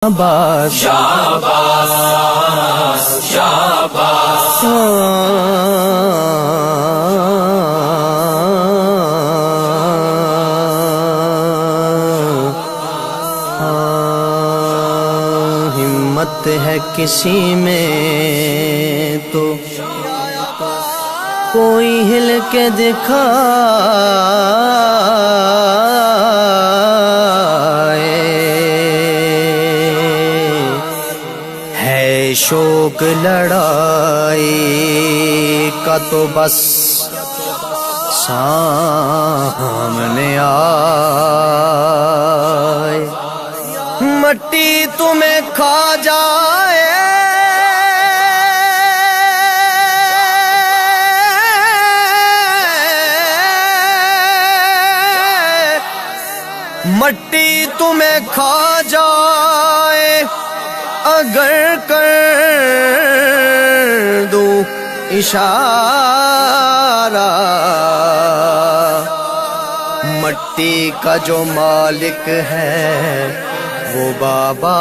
शाबाश शाबाश शाबाश हिम्मत है किसी में तो कोई हिल के दिखाए, है शौक लड़ाई का तो बस सामने आए, मट्टी तुम्हें खा जाए मट्टी तुम्हें खा जाए, अगर कर दूं इशारा, मट्टी का जो मालिक है वो बाबा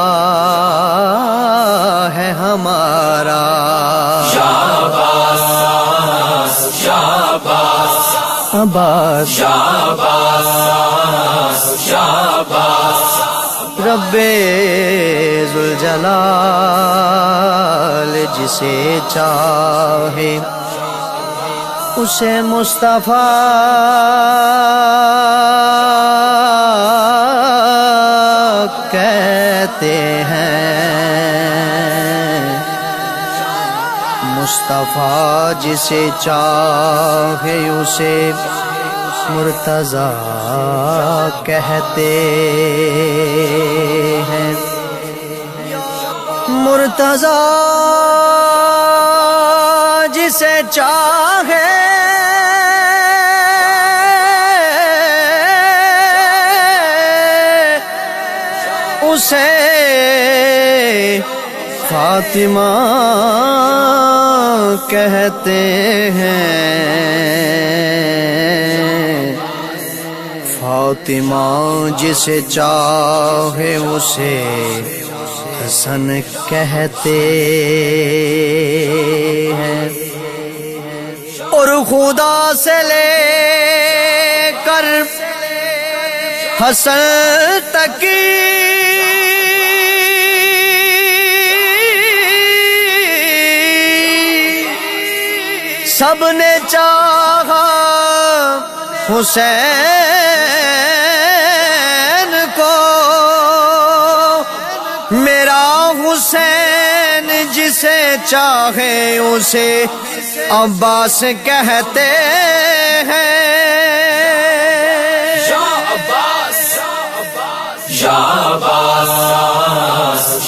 है हमारा। शाबाश शाबाश शाबाश शाबाश शाबाश, रब्बे ज़ुल जलाल जिसे चाहे उसे मुस्तफा कहते हैं, मुस्तफा जिसे चाहे उसे मुर्तज़ा कहते हैं, मुर्तज़ा जिसे चाहे उसे फातिमा कहते हैं, फातिमा जिसे चाहे उसे हसन कहते हैं, और खुदा से लेकर हसन तक सबने चाहा हुसैन को, मेरा हुसैन जिसे चाहे उसे अब्बास कहते हैं। शाबाश शाबाश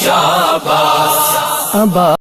शाबाश शाबाश।